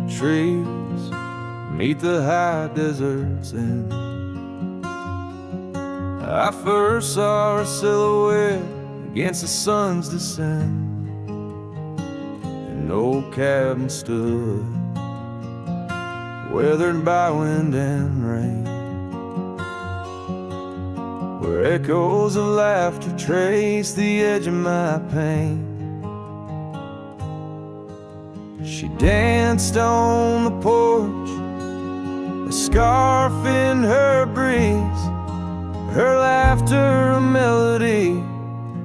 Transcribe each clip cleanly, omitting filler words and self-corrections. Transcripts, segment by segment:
trees meet the high desert's end. I first saw her silhouette against the sun's descent. An old cabin stood, weathered by wind and rain, where echoes of laughter trace the edge of my pain. She danced on the porch, a scarf in her breeze, her laughter a melody,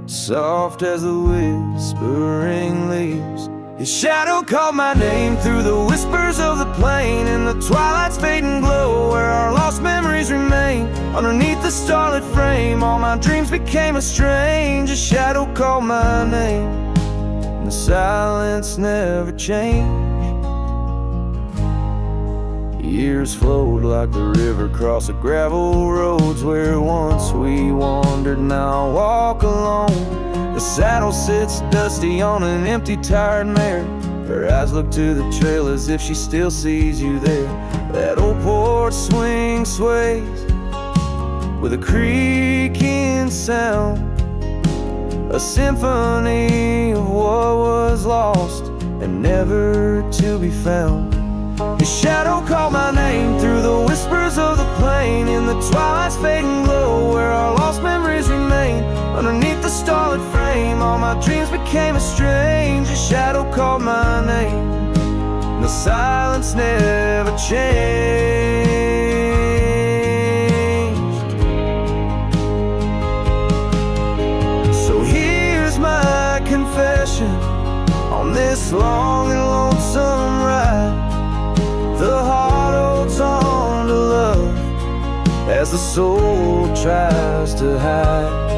soft as the whispering leaves. His shadow called my name through the whispers of the plain, in the twilight's fading glow where our lost memories remain. Underneath the starlit frame, all my dreams became a strange. A shadow called my name, and the silence never changed. Years flowed like the river across the gravel roads where once we wandered, now I walk alone. The saddle sits dusty on an empty, tired mare. Her eyes look to the trail as if she still sees you there. That old porch swing sways with a creaking sound, a symphony of what was lost and never to be found. His shadow called my name through the whispers of the plain, in the twilight's fading glow where our lost memories remain. Underneath the starlit frame, all my dreams became a strange. A shadow called my name, and the silence never changed. So here's my confession on this long and lonesome ride. The heart holds on to love as the soul tries to hide.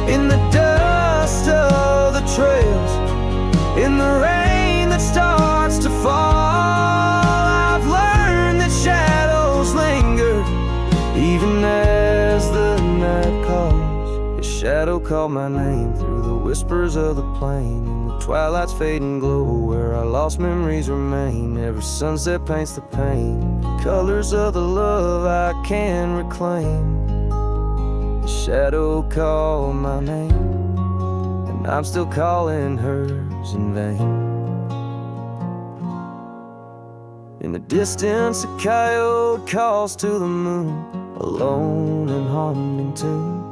In the dust of the trails, in the rain that starts to fall, I've learned that shadows linger even as the night calls. A shadow called my name through the whispers of the plain, in the twilight's fading glow where our lost memories remain. Every sunset paints the pain, the colors of the love I can reclaim. The shadow called my name, and I'm still calling hers in vain. In the distance, a coyote calls to the moon, alone and humming tune,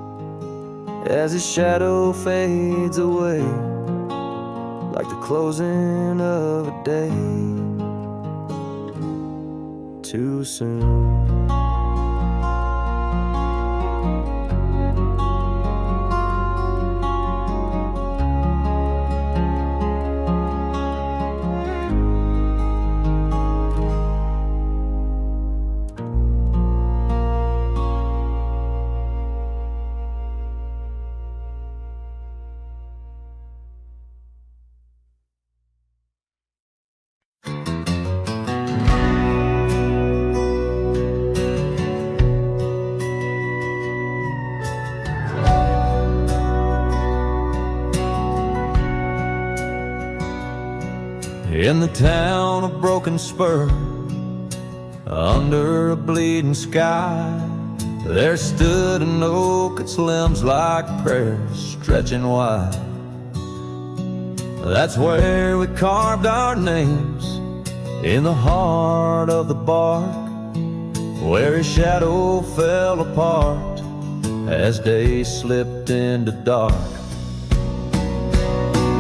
as his shadow fades away like the closing of a day too soon. In the town of Broken Spur, under a bleeding sky, there stood an oak, its limbs like prayers stretching wide. That's where we carved our names, in the heart of the bark, where his shadow fell apart as day slipped into dark.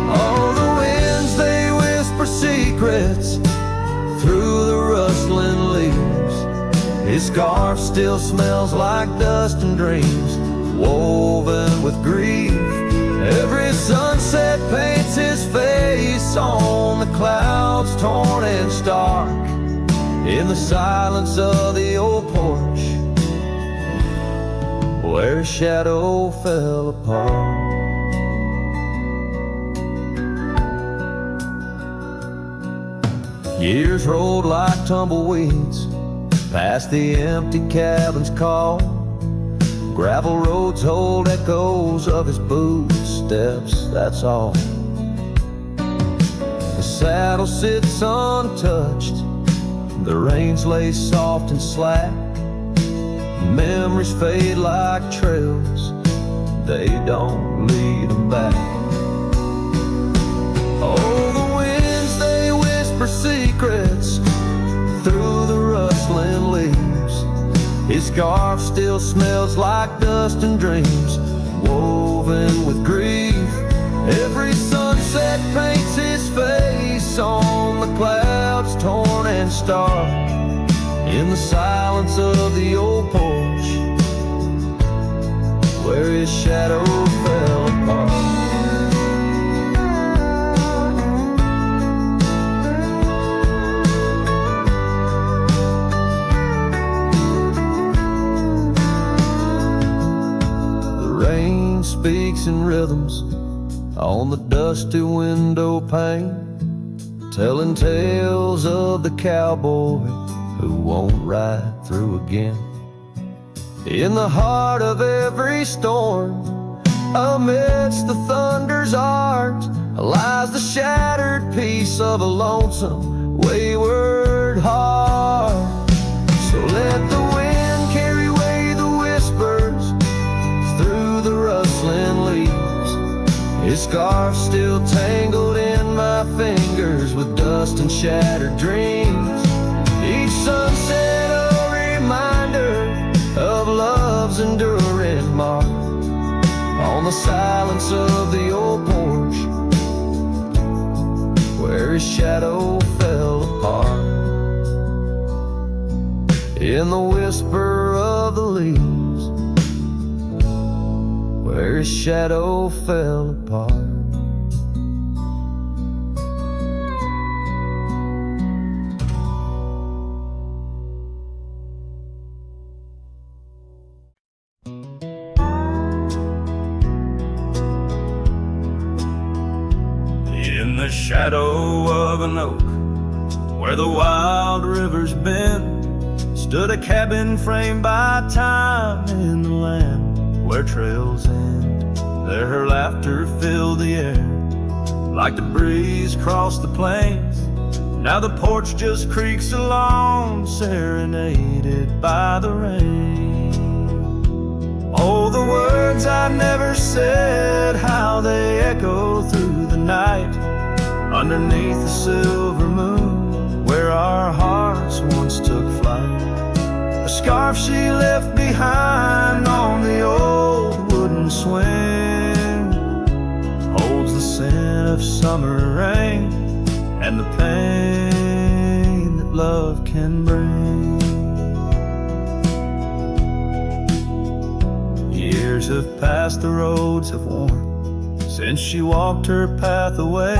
Oh, the winds, they whisper secrets through the rustling leaves. His scarf still smells like dust and dreams woven with grief. Every sunset paints his face on the clouds, torn and stark, in the silence of the old porch where his shadow fell apart. Years rolled like tumbleweeds past the empty cabin's call. Gravel roads hold echoes of his footsteps, that's all. The saddle sits untouched, the reins lay soft and slack. Memories fade like trails, they don't lead them back. Oh, the winds, they whisper secrets through the rustling leaves. His scarf still smells like dust and dreams, woven with grief. Every sunset paints his face on the clouds, torn and stark. In the silence of the old porch, where his shadow fell apart. The rain speaks in rhythms on the dusty window pane, telling tales of the cowboy who won't ride through again. In the heart of every storm, amidst the thunder's art, lies the shattered piece of a lonesome, wayward heart. So let the wind carry away the whispers through the rustling leaves. His scarf still tangled in my fingers with dust and shattered dreams. Each sunset a reminder of love's enduring mark on the silence of the old porch, where his shadow fell apart. In the whisper of the leaves, where his shadow fell apart. In the shadow of an oak, where the wild river's bend, stood a cabin framed by time in the land where trails end. There her laughter filled the air, like the breeze crossed the plains. Now the porch just creaks along, serenaded by the rain. Oh, the words I never said, how they echo through the night, underneath the silver moon, where our hearts once took flight. The scarf she left behind on the old wooden swing holds the scent of summer rain and the pain that love can bring. Years have passed, the roads have worn since she walked her path away,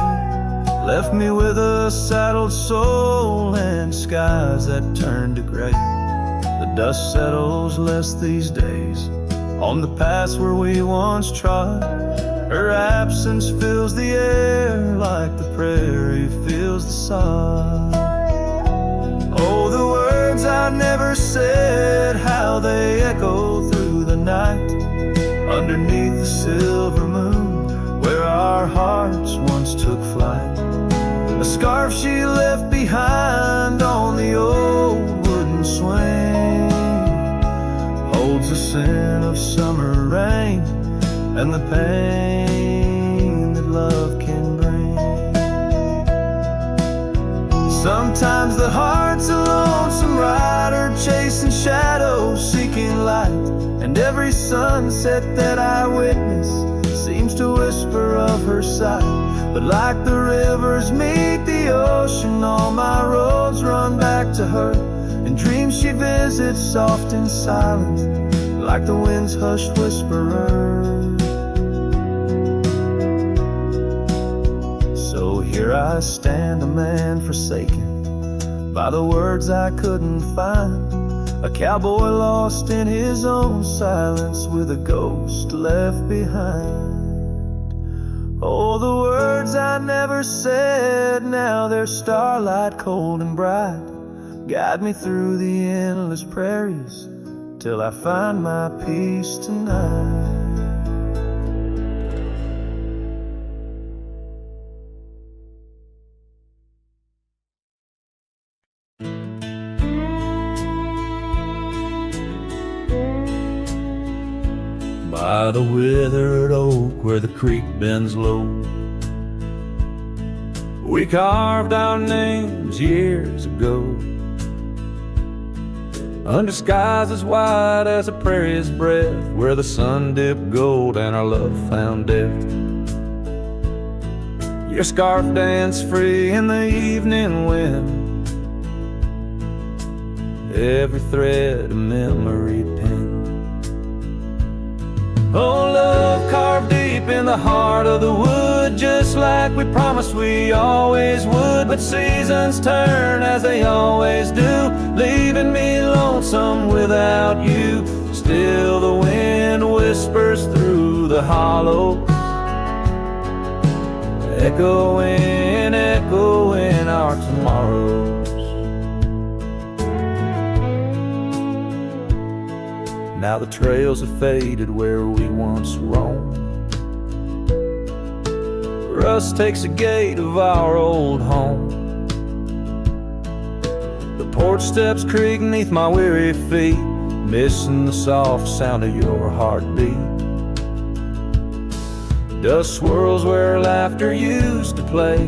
left me with a saddled soul and skies that turned to gray. The dust settles less these days on the paths where we once trod. Her absence fills the air like the prairie fills the sod. Oh, the words I never said, how they echo through the night, underneath the silver moon, where our hearts once took flight. A scarf she left behind on the old wooden swing holds the scent of summer rain and the pain that love can bring. Sometimes the heart's a lonesome rider, chasing shadows, seeking light, and every sunset that I witness seems to whisper of her sight. But like the rivers meet the ocean, all my roads run back to her, and dreams she visits soft and silent, like the wind's hushed whisperer. So here I stand, a man forsaken by the words I couldn't find, a cowboy lost in his own silence with a ghost left behind. Oh, the words I never said, now they're starlight cold and bright, guide me through the endless prairies till I find my peace tonight. by the withered oak where the creek bends low. We carved our names years ago, under skies as wide as a prairie's breath, where the sun dipped gold and our love found death. Your scarf danced free in the evening wind, every thread a memory pinned. Oh, love carved deep in the heart of the wood, just like we promised we always would. But seasons turn as they always do, leaving me lonesome without you. Still the wind whispers through the hollow, echoing, echoing our tomorrows. Now the trails have faded where we once roamed. Rust takes the gate of our old home. The porch steps creak beneath my weary feet, missing the soft sound of your heartbeat. Dust swirls where laughter used to play.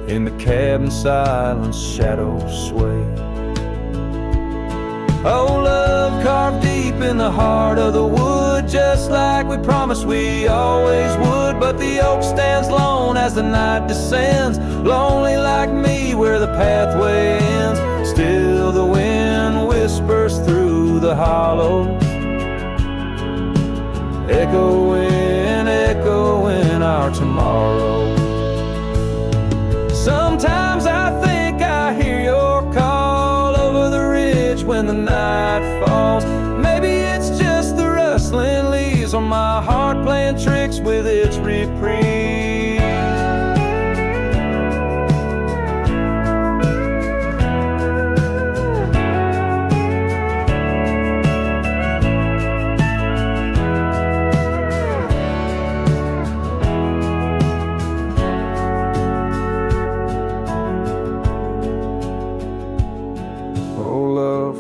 In the cabin silence, shadows sway. Oh, love carved deep in the heart of the wood, just like we promised we always would. But the oak stands lone as the night descends, lonely like me where the pathway ends. Still the wind whispers through the hollows, echoing, echoing our tomorrow. Sometimes I think I hear your call over the ridge when the night falls. Maybe it's just the rustling leaves or my heart playing tricks with its reprieve.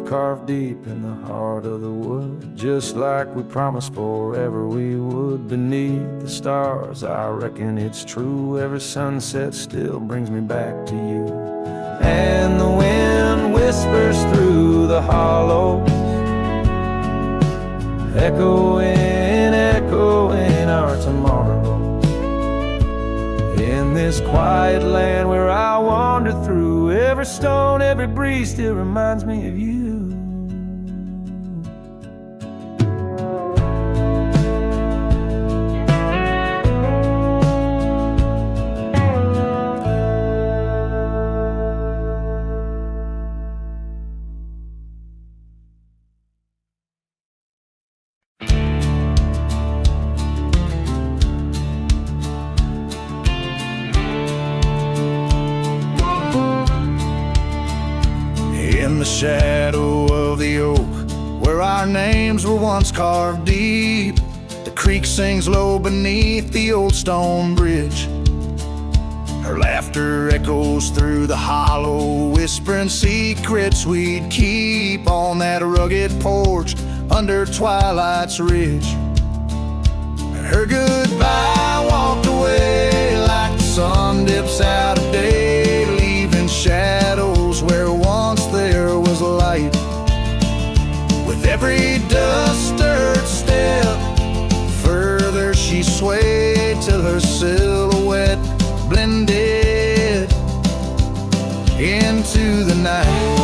Carved deep in the heart of the wood, just like we promised forever we would. Beneath the stars, I reckon it's true, every sunset still brings me back to you. And the wind whispers through the hollows, echoing, echoing our tomorrows. In this quiet land where I wander through, every stone, every breeze still reminds me of you. In the shadow of the oak, where our names were once carved deep, the creek sings low beneath the old stone bridge. Her laughter echoes through the hollow, whispering secrets we'd keep on that rugged porch under twilight's ridge. Her goodbye walked away like the sun dips out of day, leaving shadows where once there was light. With every dust-stirred step, further she swayed till her silhouette blended into the night.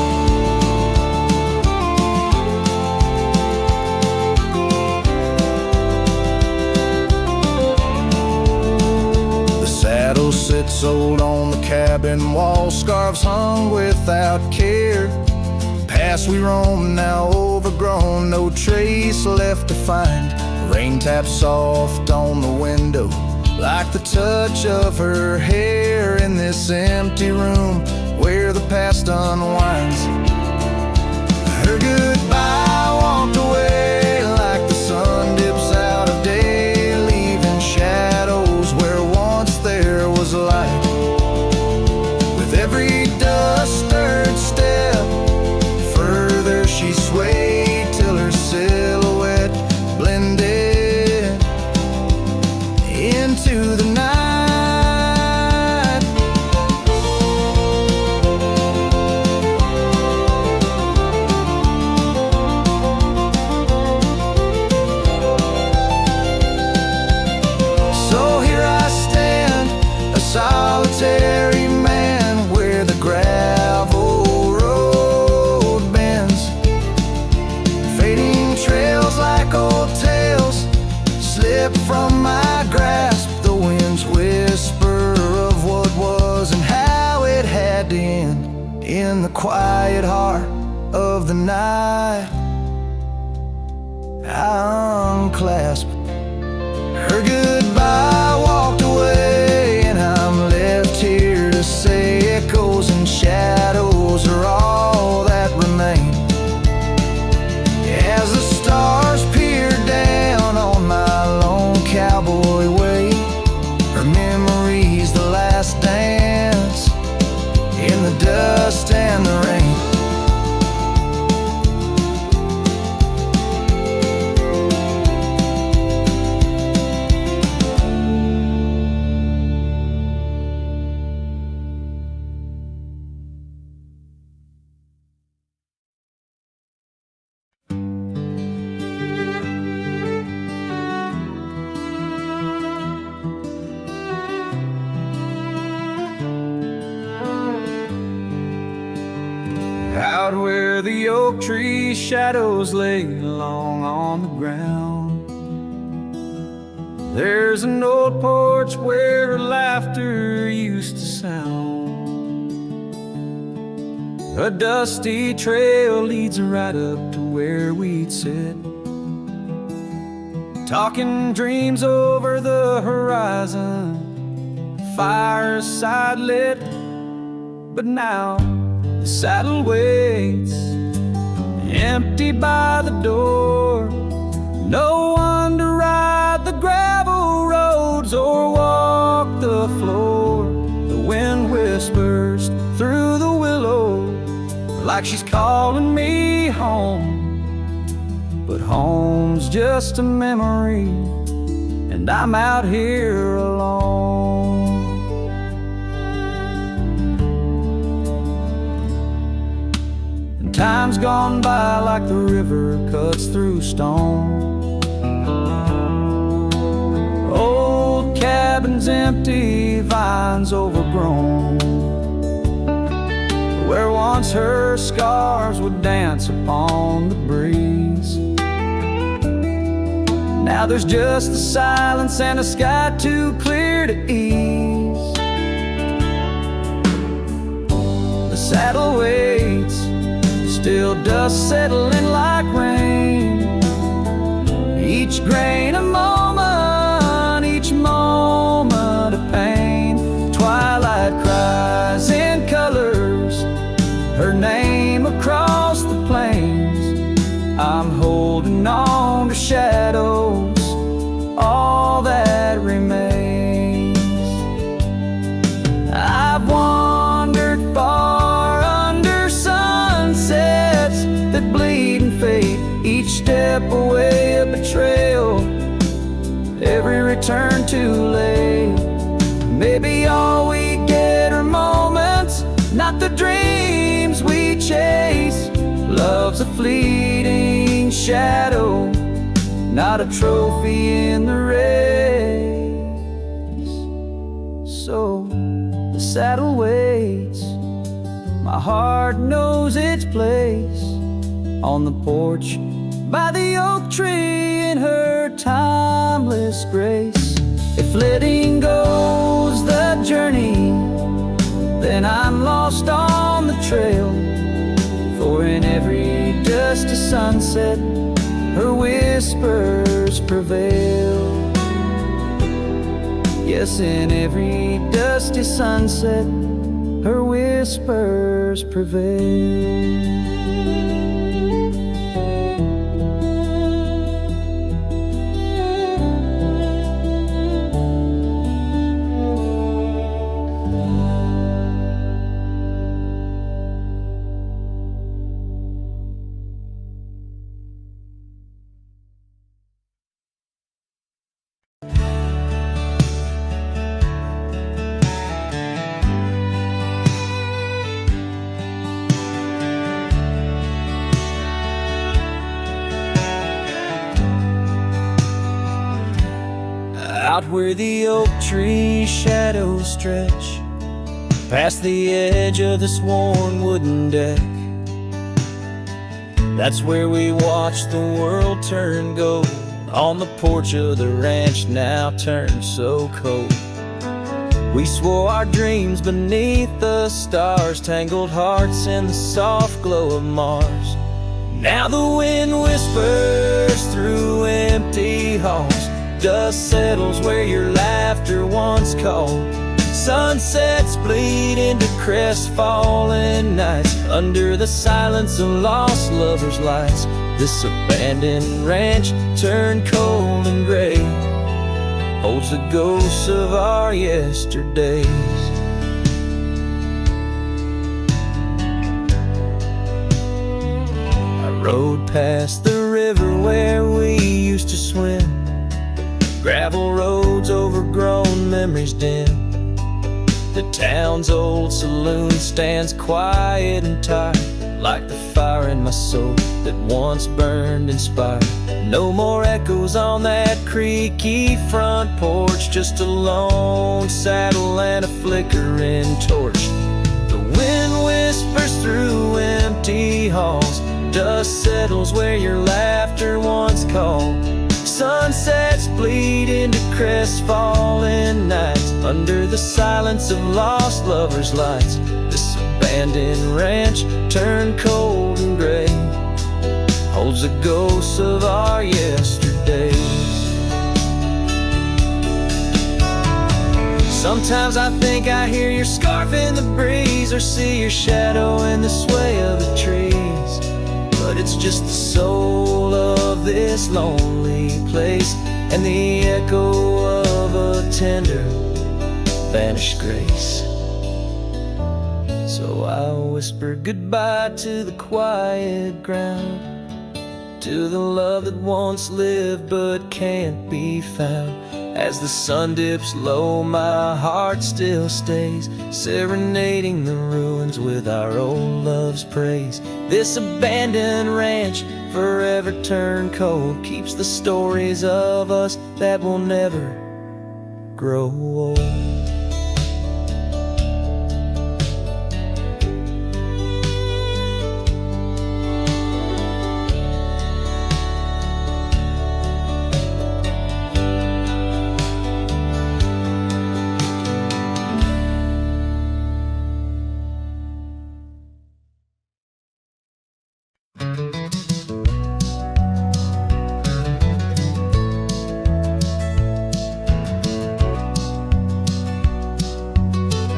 The saddle sits old on the cabin wall, scarves hung without care. Past we roam, now overgrown, no trace left to find. Rain taps soft on the window, like the touch of her hair in this empty room where the past unwinds. Her goodbye walked away like the sun dips out of day, leaving shadows where once there was light. With every dust-stirred step, further she swayed till her silhouette at the end, in the quiet heart of the night. I unclasped her goodbye, walked away, and I'm left here to say echoes and shadows are all that remain. As the stars peer down on my lone cowboy way, her memory's the last dance in the dust and the rain. Out where the oak tree shadows lay long on the ground, there's an old porch where her laughter used to sound. A dusty trail leads right up to where we'd sit, talking dreams over the horizon, fireside lit. But now the saddle waits, empty by the door. No one to ride the gravel roads or walk the floor. The wind whispers through the willow like she's calling me home. But home's just a memory, and I'm out here alone. Time's gone by like the river cuts through stone. Old cabins empty, vines overgrown, where once her scars would dance upon the breeze. Now there's just the silence and a sky too clear to ease. The saddle waits, still dust settling like rain. Each grain a moment, each moment a pain. Twilight cries in colors, her name across the plains. I'm holding on to shadows, all that remains. I've wandered far under sunsets that bleed and fade, each step away a betrayal, every return too late. Maybe all we get are moments, not the dreams we chase. Love's a fleeting shadow, not a trophy in the race. So the saddle waits, my heart knows its place on the porch by the oak tree in her timeless grace. If letting go's the journey, then I'm lost on the trail. For in every dusty sunset, her whispers prevail. Yes, in every dusty sunset, her whispers prevail. Out where the oak tree shadows stretch past the edge of this worn wooden deck, that's where we watch the world turn gold. On the porch of the ranch now turned so cold, We swore our dreams beneath the stars, tangled hearts in the soft glow of Mars. Now the wind whispers through empty halls, dust settles where your laughter once called. Sunsets bleed into crestfallen nights, under the silence of lost lovers' lights. This abandoned ranch turned cold and gray holds the ghosts of our yesterdays. I rode past the river where we used to swim, gravel roads overgrown, memories dim. The town's old saloon stands quiet and tired, like the fire in my soul that once burned inspired. No more echoes on that creaky front porch, just a lone saddle and a flickering torch. The wind whispers through empty halls, dust settles where your laughter once called. Sunsets bleed into crestfallen nights, under the silence of lost lovers' lights. This abandoned ranch turned cold and gray holds the ghosts of our yesterdays. Sometimes I think I hear your scarf in the breeze, or see your shadow in the sway of the trees. But it's just the soul of this lonely place, and the echo of a tender vanished grace. So I whisper goodbye to the quiet ground, to the love that once lived but can't be found. As the sun dips low, my heart still stays, serenading the ruins with our old love's praise. This abandoned ranch, forever turned cold, keeps the stories of us that will never grow old.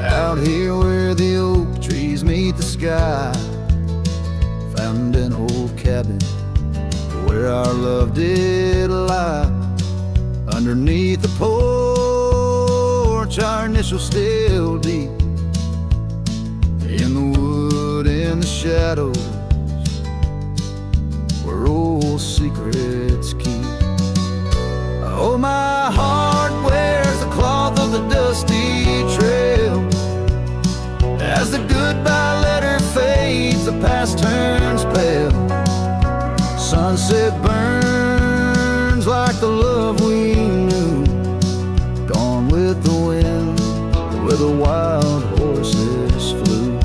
Out here where the oak trees meet the sky, found an old cabin where our love did lie. Underneath the porch, our initials still deep in the wood, in the shadows where old secrets keep. Oh, my heart wears the cloth of the dusty trail. As the goodbye letter fades, the past turns pale. Sunset burns like the love we knew, gone with the wind where the wild horses flew.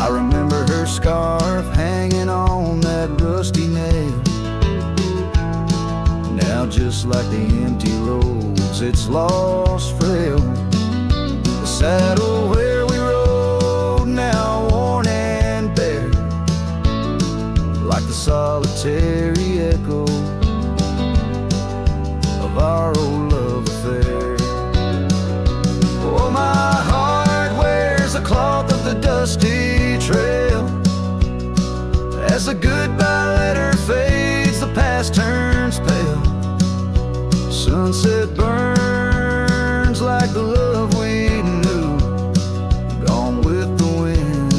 I remember her scarf hanging on that rusty nail. Now just like the empty roads, it's lost frail. The saddle where we rode, now worn and bare, like the solitary echo of our old love affair. Oh, my heart wears the cloth of the dusty trail. As the goodbye letter fades, the past turns pale. Sunset burns like the love we knew, gone with the wind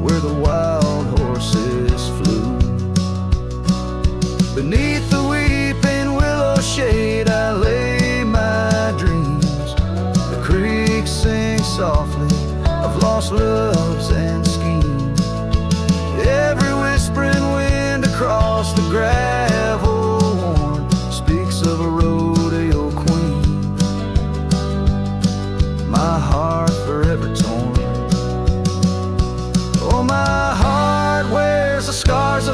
where the wild horses flew. Beneath the weeping willow shade, I lay my dreams. The creek sings softly of lost loves and schemes. Every whispering wind across the gravel worn speaks of a rodeo queen. My heart forever torn. Oh, my heart wears the scars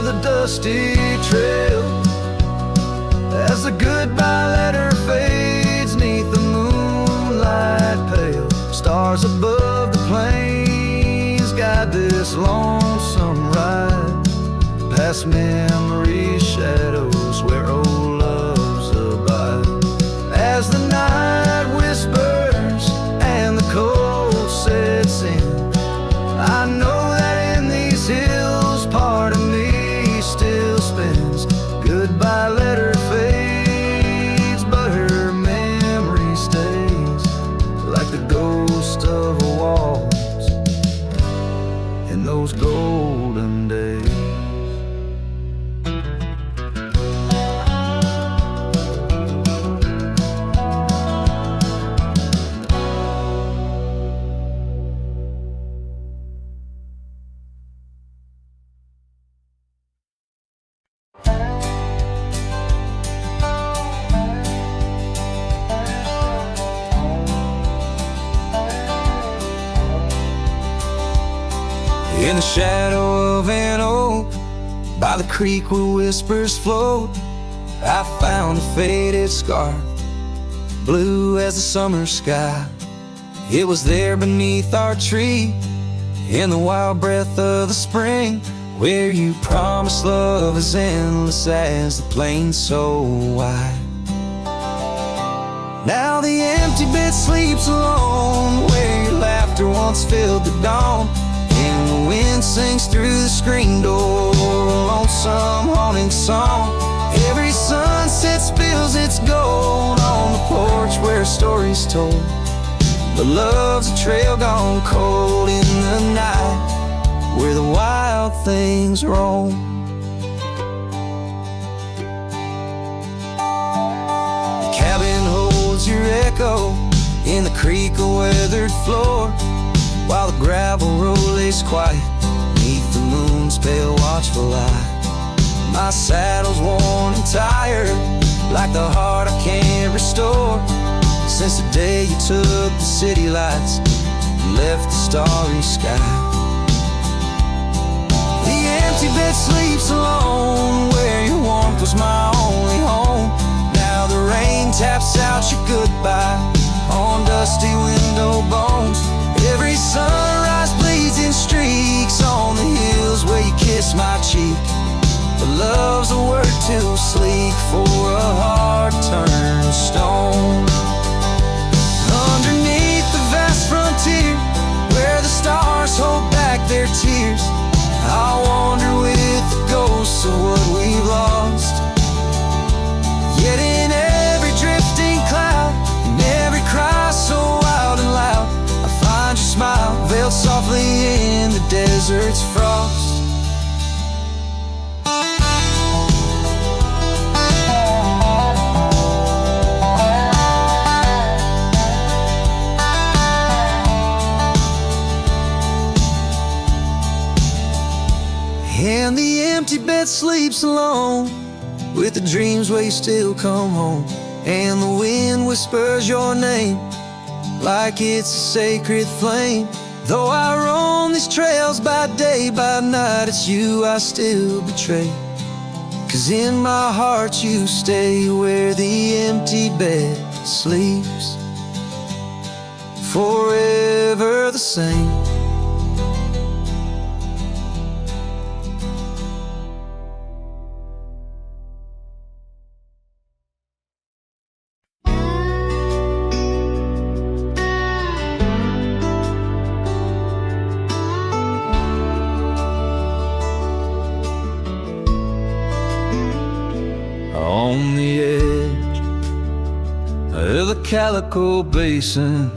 past memory shadows where old loves abide. As the night whispers and the cold sets in, I know that in these hills part of me still spins. Goodbye letter fades, but her memory stays, like the ghost of a waltz in those golden days. In the shadow of an oak, by the creek where whispers float, I found a faded scarf, blue as the summer sky. It was there beneath our tree, in the wild breath of the spring, where you promised love as endless as the plain so wide. Now the empty bed sleeps alone, where your laughter once filled the dawn, and the wind sings through the screen door, a lonesome haunting song. Every sunset spills its gold on the porch where a story's told, but love's a trail gone cold in the night, where the wild things roam. The cabin holds your echo in the creek a weathered floor, while the gravel road lays quiet beneath the moon's pale watchful light. My saddle's worn and tired, like the heart I can't restore, since the day you took the city lights and left the starry sky. The empty bed sleeps alone, where your warmth was my only home. Now the rain taps out your goodbye on dusty window bones. Every sunrise bleeds in streaks on the hills where you kiss my cheek, but love's a word too sleek for a heart turned stone. Underneath the vast frontier, where the stars hold back their tears, I'll wander with the ghosts of what we've lost. Yet in every drifting cloud, in every cry so wild and loud, I find your smile veiled softly in the desert's frost. And the empty bed sleeps alone, with the dreams where you still come home, and the wind whispers your name like it's a sacred flame. Though I roam these trails by day, by night, it's you I still betray, 'cause in my heart you stay where the empty bed sleeps, forever the same. On the edge of the Calico Basin,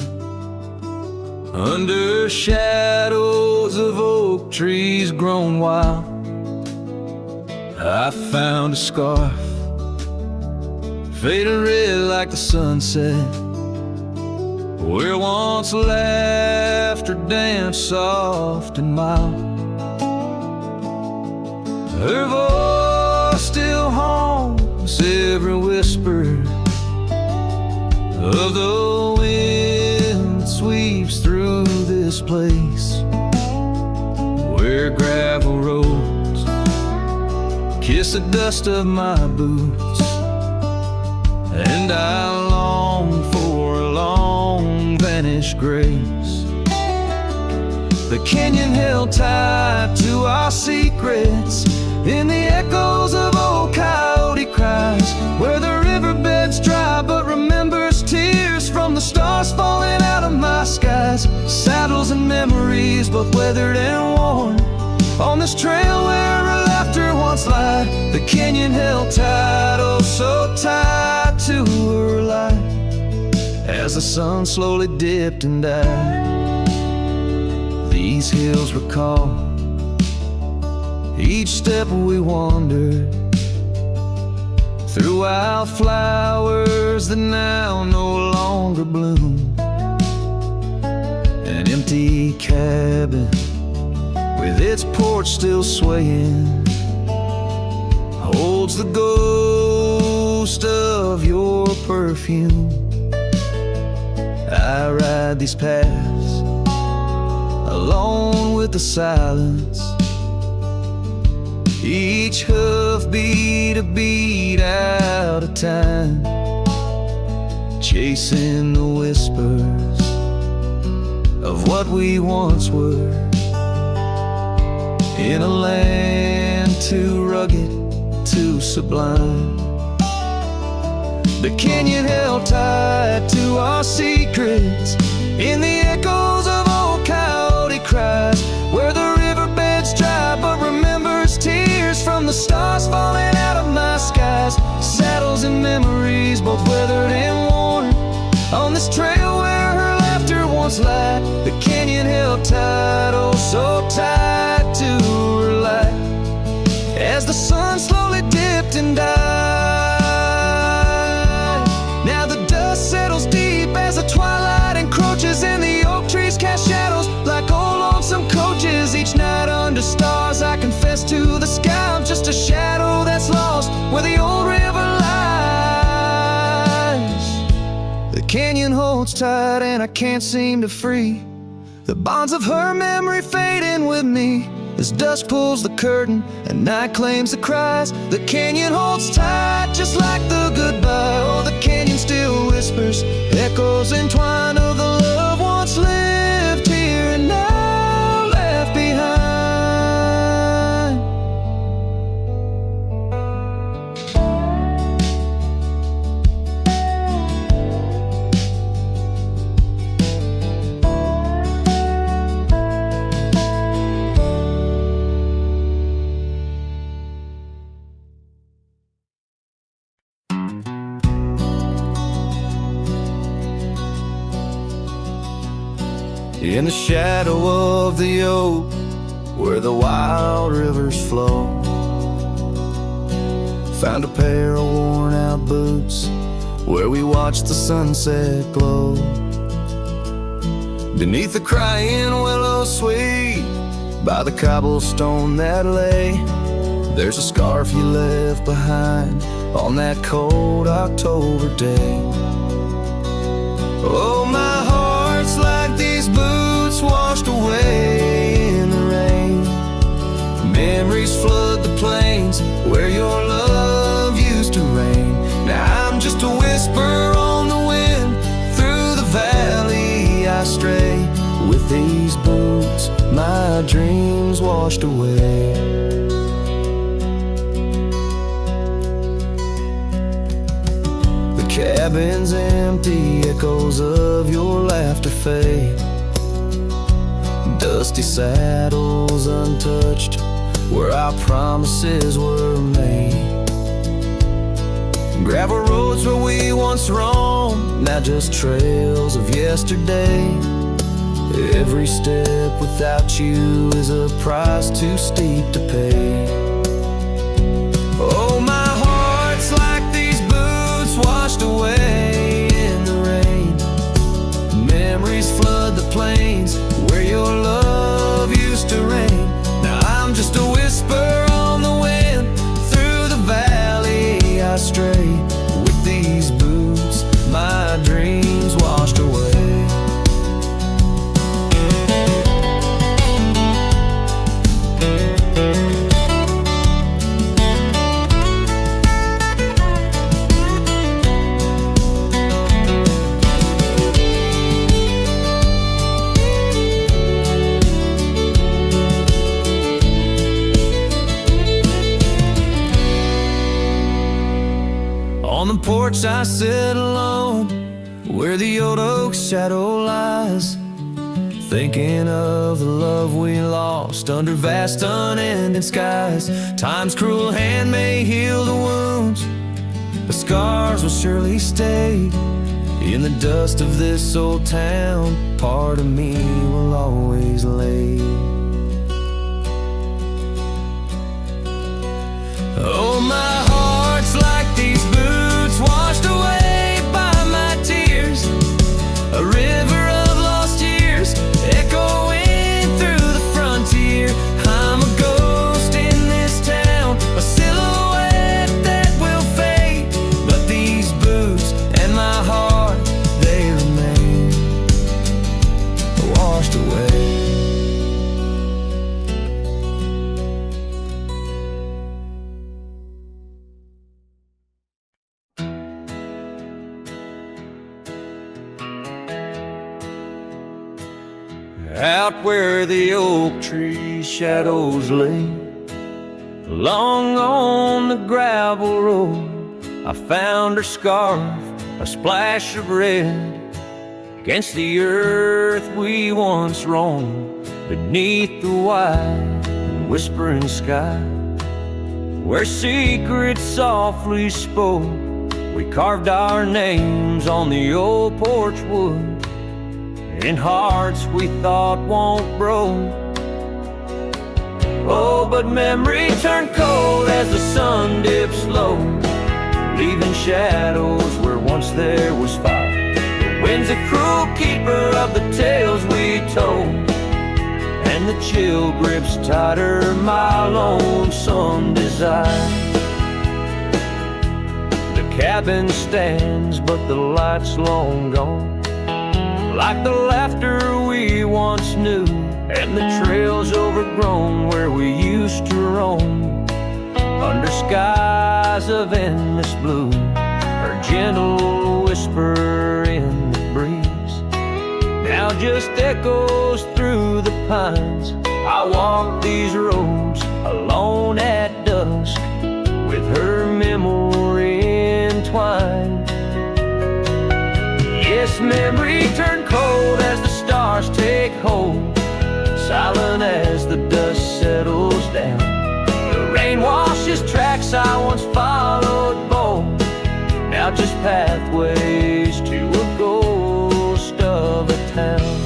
under shadows of oak trees grown wild, I found a scarf, faded red like the sunset, where once laughter danced soft and mild. Her voice still haunts every whisper of the wind that sweeps through this place, where gravel roads kiss the dust of my boots, and I long for a long vanished grace. The canyon held tight to our secrets, in the echoes of old coyote cries, where the riverbed's dry but remembers tears from the stars falling out of my skies. Saddles and memories, both weathered and worn, on this trail where her laughter once lied. The canyon held tight, oh so tight to her life, as the sun slowly dipped and died. These hills recall each step we wandered through wildflowers that now no longer bloom. An empty cabin with its porch still swaying holds the ghost of your perfume. I ride these paths alone with the silence, each hoofbeat a beat out of time, chasing the whispers of what we once were, in a land too rugged, too sublime. The canyon held tight to our secrets, in the echoes of old coyote cries, where the riverbed's dry but remembers tears from the stars falling out of my skies. Saddles and memories, both weathered and worn, on this trail where her laughter once lied. The canyon held tight, oh so tight to her light, as the sun slowly dipped and died. Now the dust settles deep as the twilight encroaches, and the oak trees cast shadows like old lonesome coaches. Each night under stars I confess to the sky, I'm just a shadow that's lost where the old river lies. The canyon holds tight and I can't seem to free the bonds of her memory fading with me, as dusk pulls the curtain and night claims the cries. The canyon holds tight just like the goodbye. Oh, the canyon still whispers, echoes entwined of the love once lived here and now left behind. In the shadow of the oak, where the wild rivers flow, found a pair of worn out boots, where we watched the sunset glow. Beneath the crying willow sweet, by the cobblestone that lay, there's a scarf you left behind on that cold October day. Oh, my heart's like these boots washed away in the rain. Memories flood the plains where your love used to reign. Now I'm just a whisper on the wind, through the valley I stray. With these boots my dreams washed away. The cabin's empty, echoes of your laughter fade. Dusty saddles untouched, where our promises were made. Gravel roads where we once roamed, now just trails of yesterday. Every step without you is a price too steep to pay. Oh, my heart's like these boots washed away in the rain. Memories flood the plains where your love used to reign. Now I'm just a whisper on the wind, through the valley I stray. With these boots my dreams washed away. On the porch I sit alone, where the old oak's shadow lies, thinking of the love we lost under vast unending skies. Time's cruel hand may heal the wounds, but scars will surely stay. In the dust of this old town, part of me will always lay. Oh, my heart's like these boots washed away by my tears, a river of lost years echoing through the frontier. I'm a ghost in this town, a silhouette that will fade, but these boots and my heart, they remain washed away. Out where the oak tree shadows lay, along on the gravel road, I found her scarf, a splash of red, against the earth we once roamed, beneath the wide and whispering sky, where secrets softly spoke. We carved our names on the old porch wood, in hearts we thought won't grow. Oh, but memory turned cold as the sun dips low, leaving shadows where once there was fire. The wind's a cruel keeper of the tales we told, and the chill grips tighter my lonesome desire. The cabin stands, but the light's long gone, like the laughter we once knew, and the trails overgrown where we used to roam, under skies of endless blue. Her gentle whisper in the breeze now just echoes through the pines. I walk these roads alone at dusk, with her memory entwined. Yes, memory turned cold as the stars take hold, silent as the dust settles down. The rain washes tracks I once followed bold, now just pathways to a ghost of a town.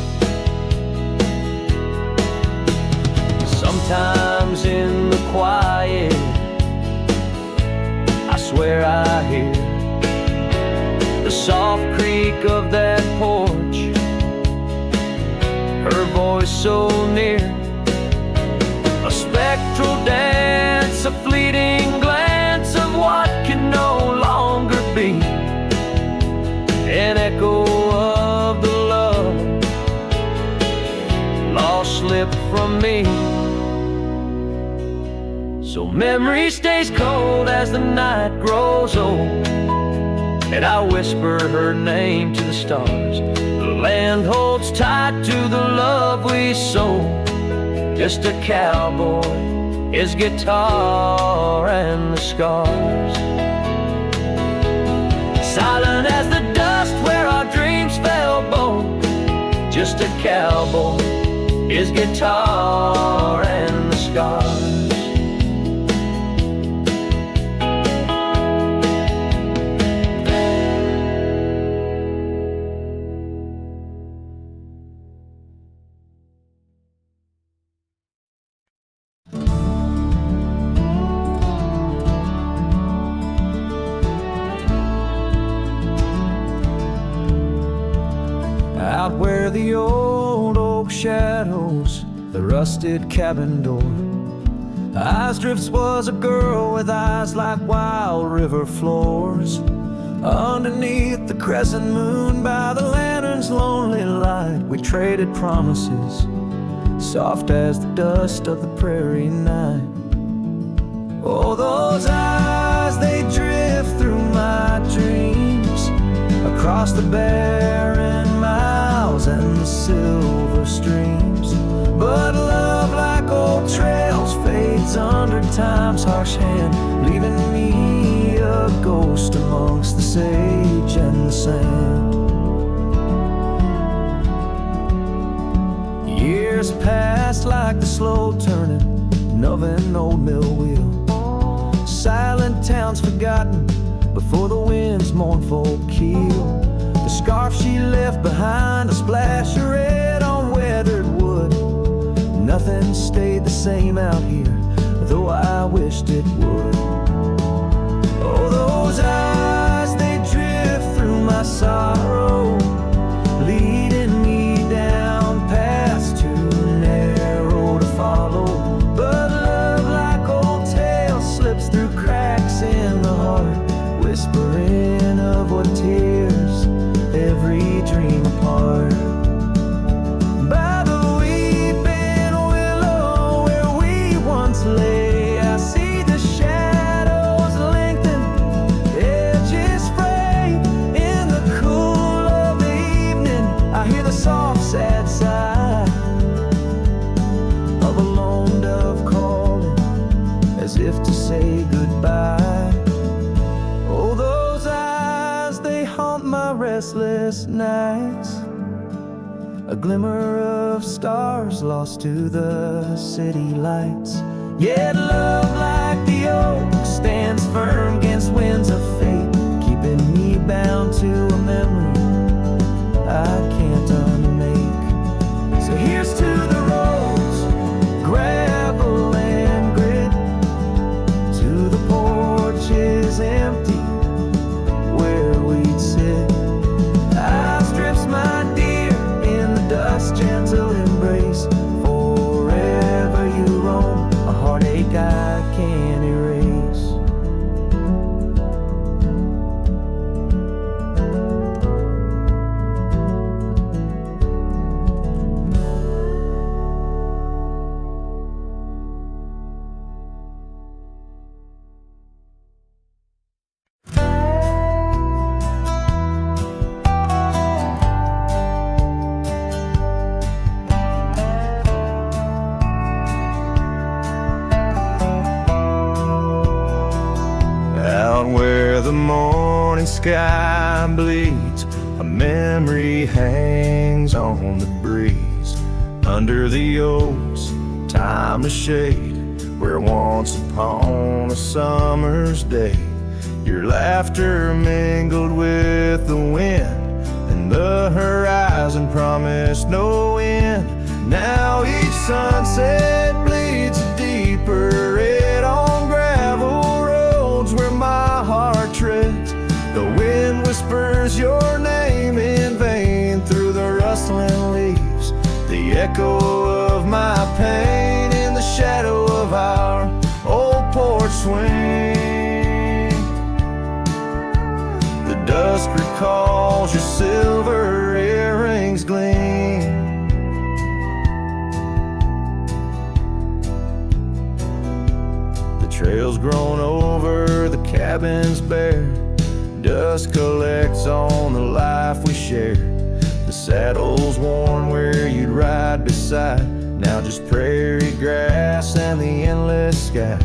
Sometimes in the quiet, I swear I hear the soft creak of that porch, her voice so near, a spectral dance, a fleeting glance of what can no longer be, an echo of the love lost slipped from me. So memory stays cold as the night grows old, and I whisper her name to the stars. The land holds tight to the love we sold, just a cowboy, his guitar and the scars. Silent as the dust where our dreams fell bold, just a cowboy, his guitar and the scars. Out where the old oak shadows the rusted cabin door, Eyes Drifts was a girl with eyes like wild river floors. Underneath the crescent moon, by the lantern's lonely light, we traded promises, soft as the dust of the prairie night. Oh, those eyes, they drift through my dreams, across the barren miles and the silver streams. But love, like old trails, fades under time's harsh hand, leaving me a ghost amongst sage and the sand. Years passed like the slow turning of an old mill wheel. Silent towns forgotten before the wind's mournful keel. The scarf she left behind, a splash of red on weathered wood. Nothing stayed the same out here, though I wished it would. Oh, those eyes, they drift through my sorrow, leading me down paths too narrow to follow. But love, like old tales, slips through cracks in the heart, whispering of what tears every dream apart. By the weeping willow where we once lay, I see the shadows lengthen, edges fray. In the cool of the evening, I hear the soft sad sigh of a lone dove calling, as if to say goodbye. Oh, those eyes, they haunt my restless nights, a glimmer of stars lost to the city lights. Yet love, like the oak, stands firm against winds of fate, keeping me bound to a memory I can't unmake. So here's to the roads, gravel and grit, to the porches empty where we'd sit. I strips my dear in the dust, gentle embrace. Forever you roam, a heartache I can't erase. Out where the morning sky bleeds, a memory hangs on the breeze. Under the oaks, timeless shade, where once upon a summer's day, your laughter mingled with the wind, and the horizon promised no end. Now each sunset bleeds a deeper red on gravel roads where my heart treads. The wind whispers your name in vain through the rustling leaves, the echo of my pain in the shadow of our old porch swing. The dusk recalls your silver earrings gleam. The trail's grown over, the cabin's bare, dust collects on the life we share. The saddle's worn where you'd ride beside, now just prairie grass and the endless sky.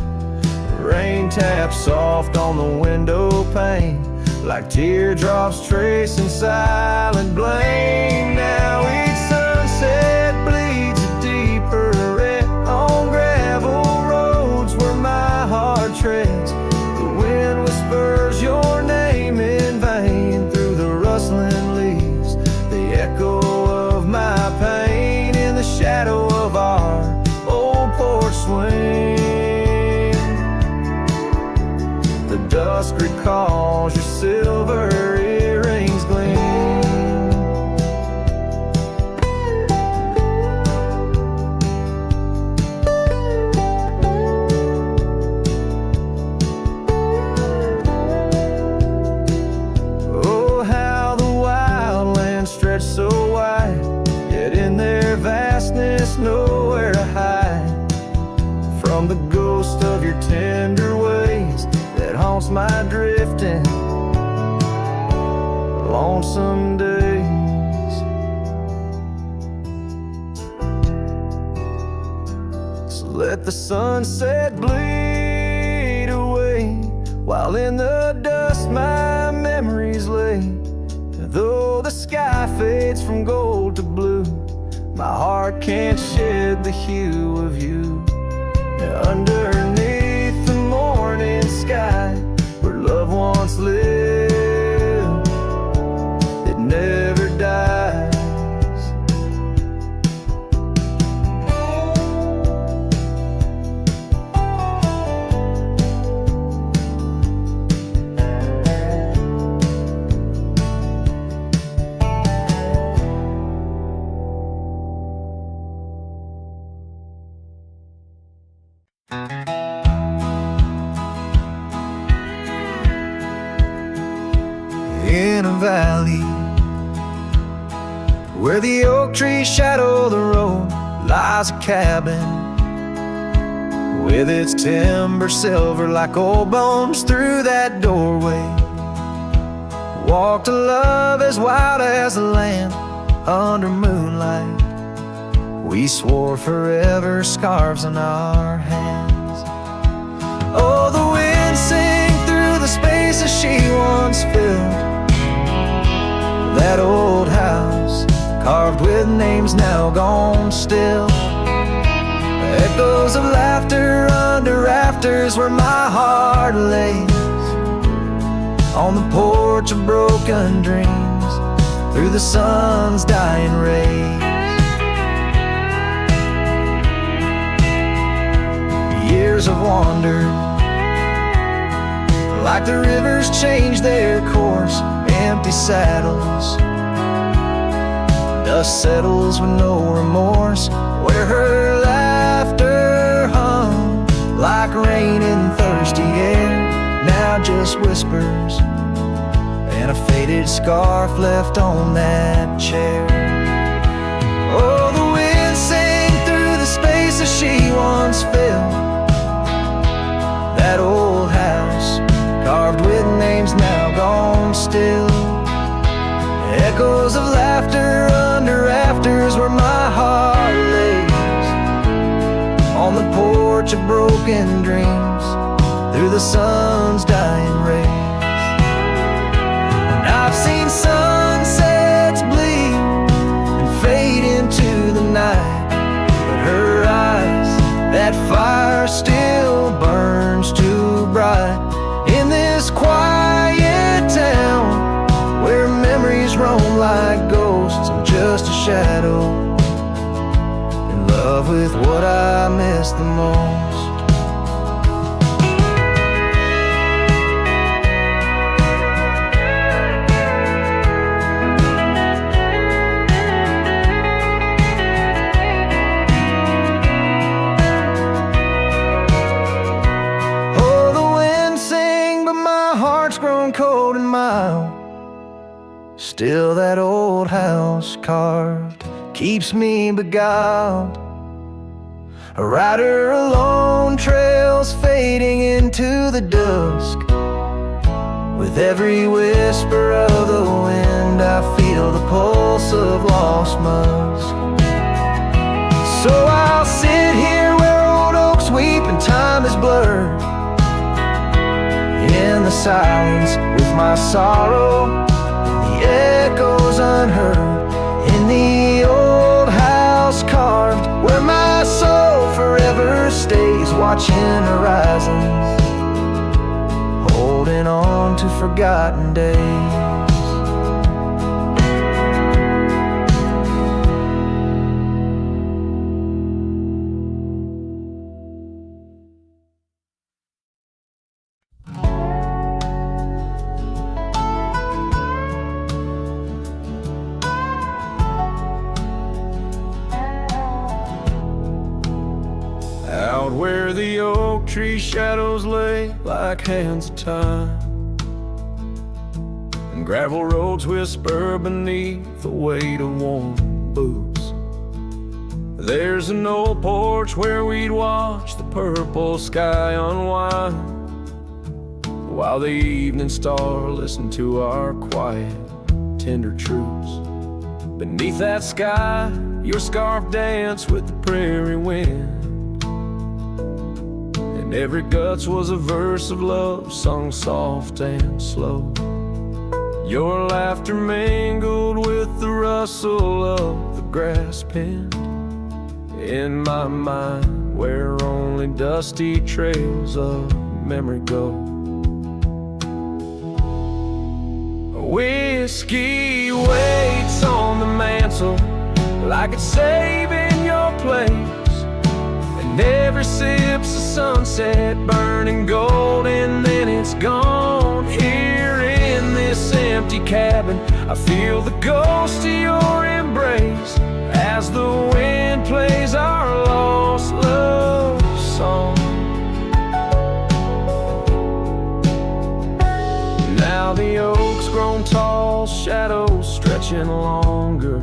Rain taps soft on the window pane, like teardrops tracing silent blame. Now each sunset bleeds a deeper red on gravel roads where my heart treads. The wind whispers your name in vain through the rustling leaves, the echo of my pain in the shadow of our old porch swing. The dusk recalls your silver earrings gleam. Oh, how the wildlands stretch so wide, yet in their vastness nowhere to hide from the ghost of your tender ways that haunts my drifting lonesome days. So let the sunset bleed away, while in the dust my memory memories lay. Though the sky fades from gold to blue, my heart can't shed the hue of you. Underneath the morning sky, where love once lived, it never dies. In a valley where the oak trees shadow the road, lies a cabin with its timber silver like old bones. Through that doorway walked a love as wild as the land. Under moonlight we swore forever, scarves on our hands. Oh, the wind sang through the spaces she once filled. That old house, carved with names now gone still. Echoes of laughter under rafters where my heart lays. On the porch of broken dreams, through the sun's dying rays. Years have wandered, like the rivers change their course. Empty saddles, dust settles with no remorse. Where her laughter hung like rain in thirsty air, now just whispers and a faded scarf left on that chair. Oh, the wind sang through the spaces she once filled. That old house, carved with names now gone still. Echoes of laughter under rafters where my heart lays. On the porch of broken dreams, through the sun's dying rays. And I've seen sunsets bleed and fade into the night, but her eyes, that fire still burns too bright. In this quiet town where memories roam like ghosts, I'm just a shadow, in love with what I miss the most. Oh, the wind sang, but my heart's grown cold and mild. Still that old house carved keeps me beguiled. A rider alone, trails fading into the dusk. With every whisper of the wind, I feel the pulse of lost musk. So I'll sit here where old oaks weep and time is blurred, in the silence with my sorrow, echoes unheard. In the old house carved where my soul forever stays, watching horizons, holding on to forgotten days. Out where the oak tree shadows lay like hands of time, and gravel roads whisper beneath the weight of warm boots. There's an old porch where we'd watch the purple sky unwind, while the evening star listened to our quiet, tender truths. Beneath that sky, your scarf danced with the prairie wind, and every guts was a verse of love sung soft and slow. Your laughter mingled with the rustle of the grass pin in my mind, where only dusty trails of memory go. Whiskey waits on the mantle like it's saving your place, and every sip's a sunset burning gold, and then it's gone. Here in this empty cabin, I feel the ghost of your embrace as the wind plays our lost love song. Now the oak's grown tall, shadows stretching longer,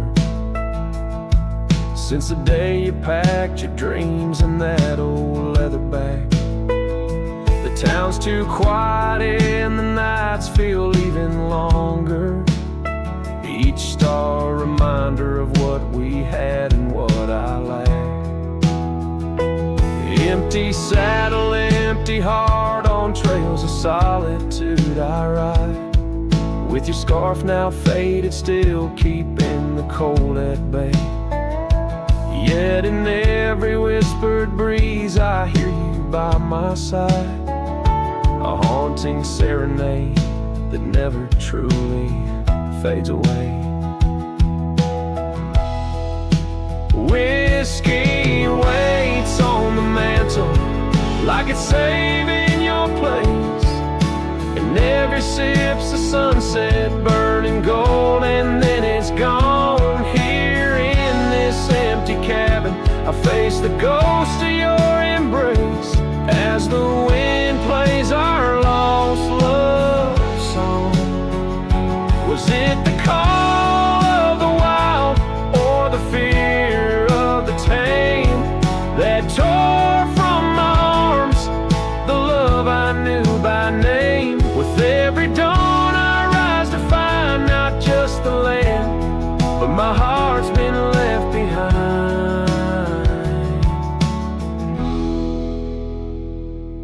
since the day you packed your dreams in that old leather bag. The town's too quiet and the nights feel even longer, each star a reminder of what we had and what I lacked. Empty saddle, empty heart, on trails of solitude I ride, with your scarf now faded, still keeping the cold at bay. Yet in every whispered breeze I hear you by my side, a haunting serenade that never truly fades away. Whiskey waits on the mantle like it's saving your place, and every sip's a sunset burning gold, and then it's gone. Here in this empty cabin, I face the ghost of your embrace as the wind plays our lost love song. Was it the call of the wild or the fear of the tame that tore from my arms the love I knew by name? With every dawn I rise to find not just the land, but my heart's been left behind.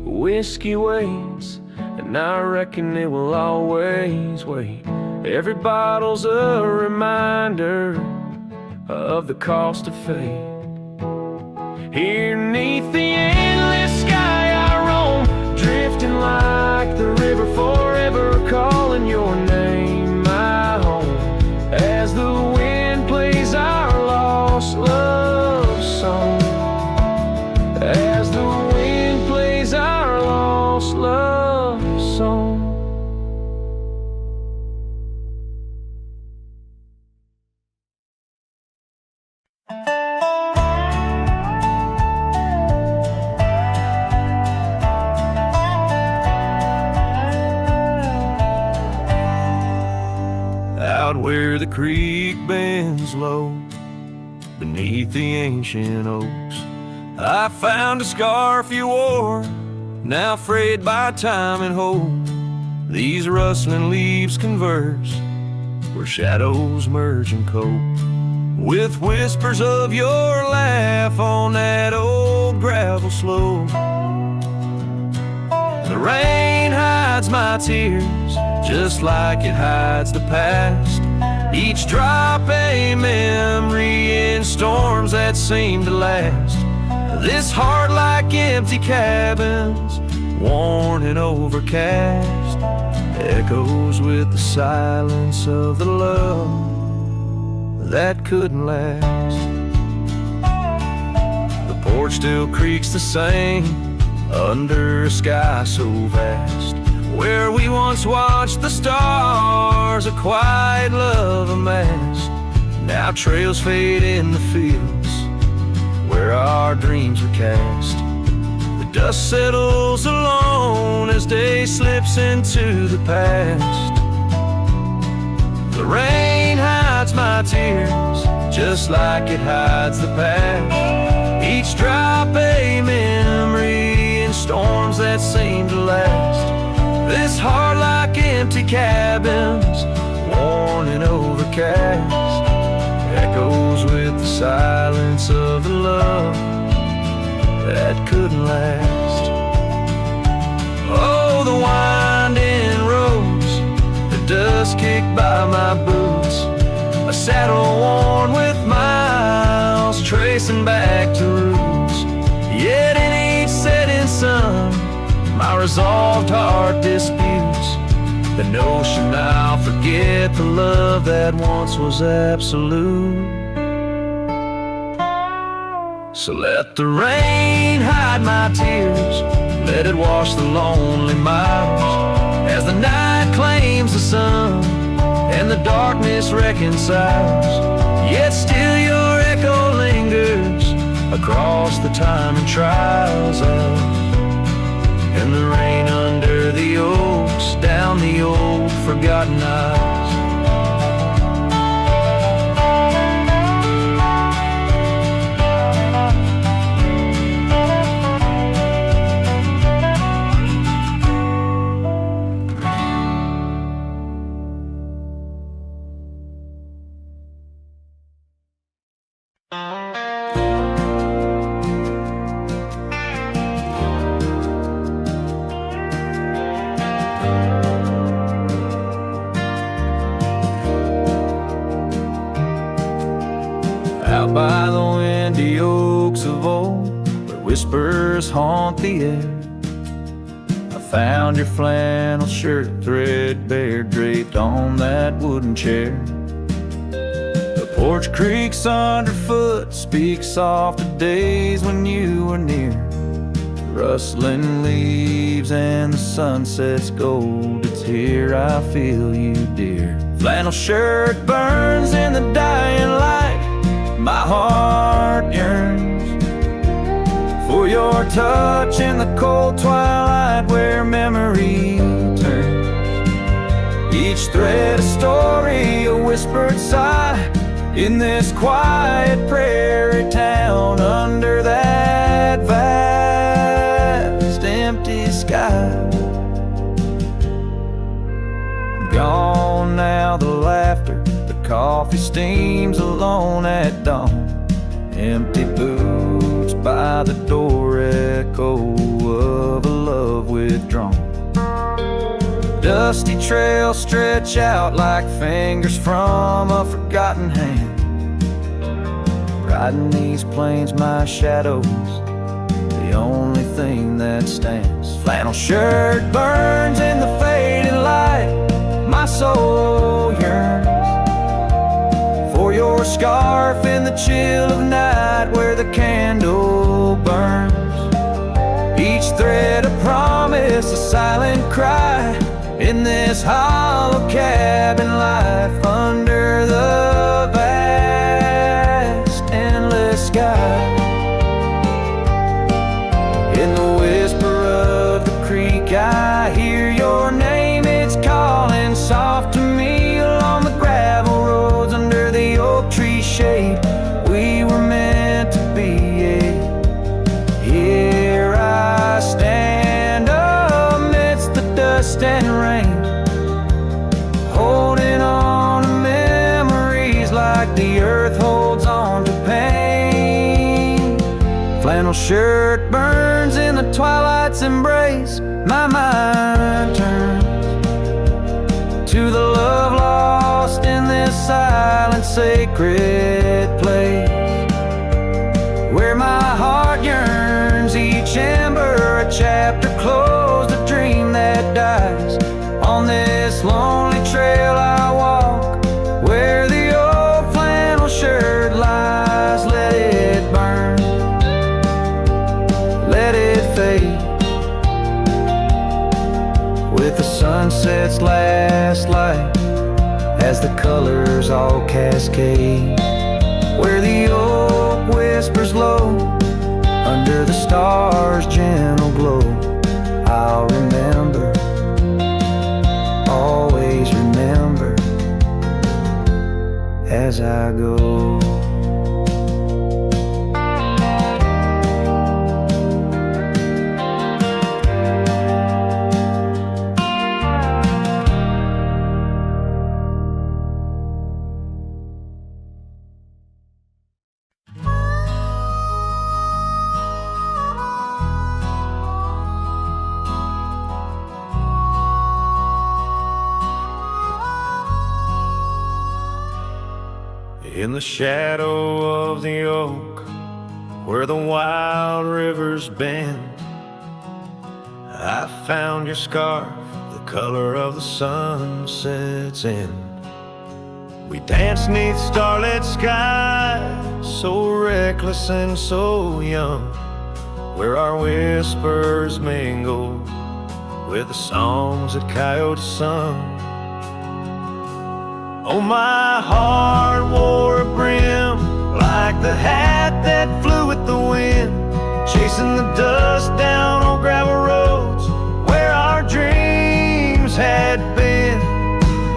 Whiskey waits, and I reckon it will always wait. Every bottle's a reminder of the cost of fate. Here 'neath the endless sky I roam, drifting like the river, forever calling your name my home, as the wind plays our lost love song, as the wind plays our lost love song. Out where the creek bends low, beneath the ancient oaks, I found a scarf you wore, now frayed by time and hope. These rustling leaves converse where shadows merge and cope, with whispers of your laugh on that old gravel slope. The rain hides my tears just like it hides the past, each drop a memory in storms that seem to last. This heart like empty cabins, worn and overcast, echoes with the silence of the love that couldn't last. The porch still creaks the same under a sky so vast, where we once watched the stars, a quiet love amassed. Now trails fade in the fields where our dreams were cast. The dust settles alone as day slips into the past. The rain hides my tears just like it hides the past, each drop a memory in storms that seem to last. This heart like empty cabins, worn and overcast, echoes with the silence of the love that couldn't last. Oh, the winding roads, the dust dust kicked by my boots, a saddle worn with miles, tracing back to roots. Yet in each setting sun, my resolved heart disputes the notion I'll forget the love that once was absolute. So let the rain hide my tears, let it wash the lonely miles, as the night claims the sun and the darkness reconciles. Yet still your echo lingers across the time and trials of, and the rain under the oaks, down the old forgotten aisles. Out by the windy oaks of old, where whispers haunt the air, I found your flannel shirt threadbare draped on that wooden chair. The porch creaks underfoot, speaks soft of days when you were near. Rustling leaves and the sunset's gold, it's here I feel you, dear. Flannel shirt burns in the dying light, my heart yearns for your touch in the cold twilight where memory turns. Each thread a story, a whispered sigh, in this quiet prairie town under that vast empty sky. Gone now the laughter, coffee steams alone at dawn. Empty boots by the door, echo of a love withdrawn. Dusty trails stretch out like fingers from a forgotten hand. Riding these plains, my shadow's the only thing that stands. Flannel shirt burns in the fading light, my soul yearns for your scarf in the chill of night where the candle burns. Each thread a promise, a silent cry, in this hollow cabin life under the vast endless sky. In the whisper of the creek I hear your name, it's calling soft to me along the gravel roads under the oak tree shade. We were meant to be. Here I stand amidst the dust and rain, holding on to memories like the earth holds on to pain. Flannel shirt burns in the twilight's embrace, my mind turns to the love lost in this silent sacred place, where my heart yearns, each ember a chapter closed, a dream that dies. On this lonely trail I walk, where the old flannel shirt lies. Let it burn, let it fade, with the sunset's last light as the colors all cascade, where the oak whispers low under the stars' gentle glow. I'll remember, always remember, as I go. In the shadow of the oak, where the wild rivers bend, I found your scarf, the color of the sunset's end. We danced 'neath starlit skies, so reckless and so young, where our whispers mingled with the songs that coyotes sung. Oh, my heart wore a brim like the hat that flew with the wind, chasing the dust down on gravel roads where our dreams had been.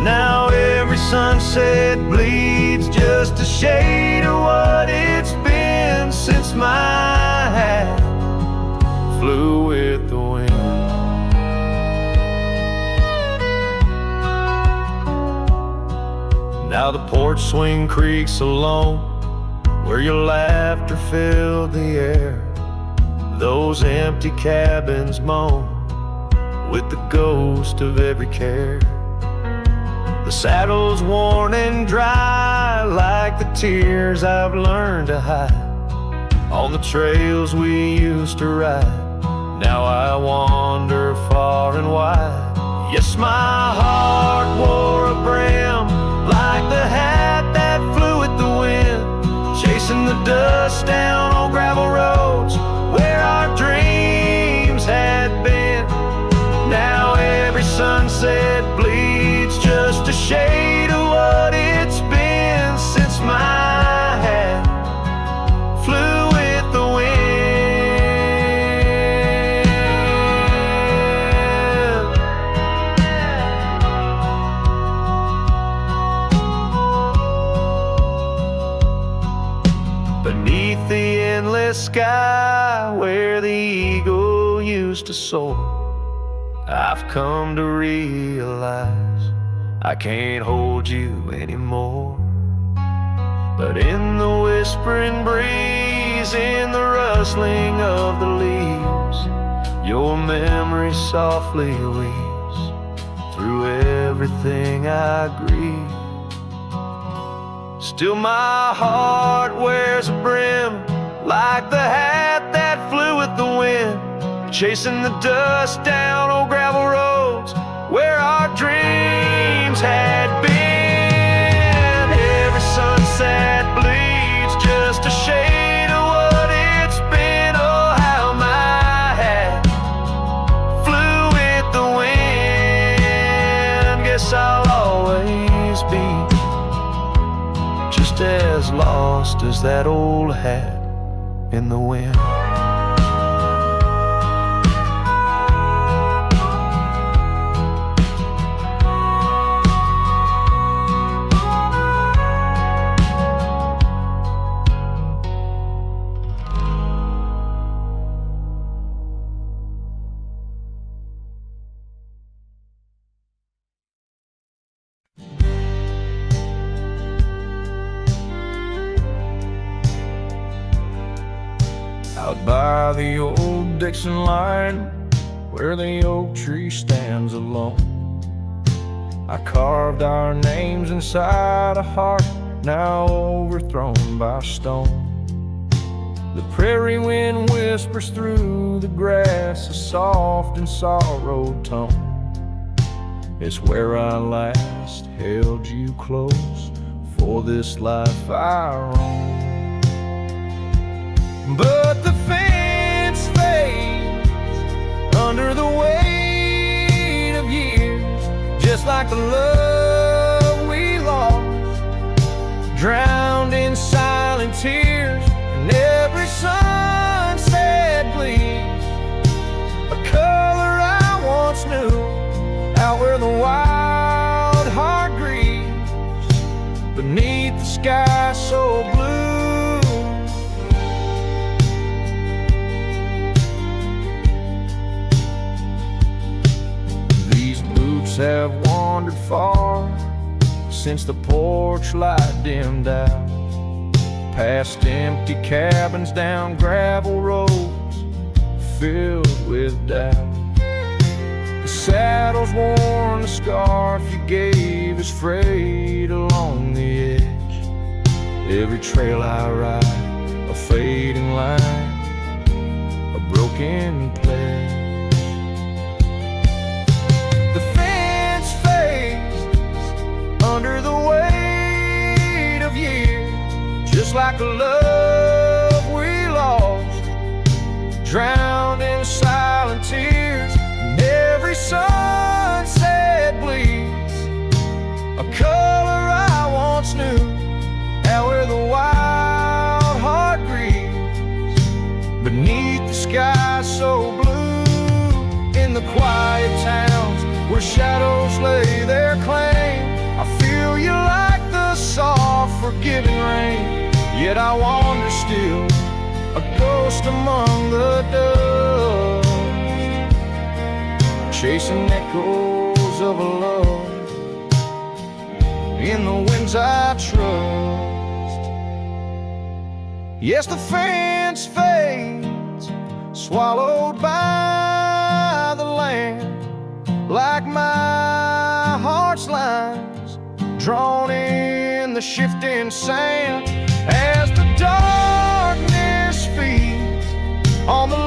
Now every sunset bleeds just a shade of what it's been since my hat flew with the wind. Now the porch swing creaks alone, where your laughter filled the air. Those empty cabins moan with the ghost of every care. The saddle's worn and dry like the tears I've learned to hide on the trails we used to ride. Now I wander far and wide. Yes, my heart wore a brim like the hat that flew with the wind, chasing the dust down on gravel roads where our dreams had been. Now every sunset bleeds just a shade of what it's been since my hat flew with the wind. Beneath the endless sky where the eagle used to soar, I've come to realize I can't hold you anymore. But in the whispering breeze, in the rustling of the leaves, your memory softly weaves through everything I grieve. Still my heart wears a brim like the hat that flew with the wind, chasing the dust down on gravel roads where our dreams had been. Every sunset bleeds just a shade of what it's been. Oh, how my hat flew with the wind. Guess I'll always be just as lost as that old hat in the wind. Out by the old Dixon line, where the oak tree stands alone, I carved our names inside a heart now overthrown by stone. The prairie wind whispers through the grass a soft and sorrowed tone. It's where I last held you close for this life I roam. But the fence fades under the weight of years, just like the love we lost, drowned in silent tears. And every sunset bleeds a color I once knew, out where the wild heart grieves beneath the sky so blue. Have wandered far since the porch light dimmed out, past empty cabins, down gravel roads filled with doubt. The saddle's worn, the scarf you gave is frayed along the edge. Every trail I ride, a fading line, a broken pledge. The fence fades under the weight of years, just like a love we lost, drowned in silent tears. And every sunset bleeds a color I once knew, out where the wild heart grieves beneath the sky so blue. In the quiet towns where shadows lay their claim, I feel you like the soft forgiving rain. Yet I wander still, a ghost among the dust, chasing echoes of a love in the winds I trust. Yes, the fence fades, swallowed by the land, like my heart's lines drawn in the shifting sand. As the darkness feeds on the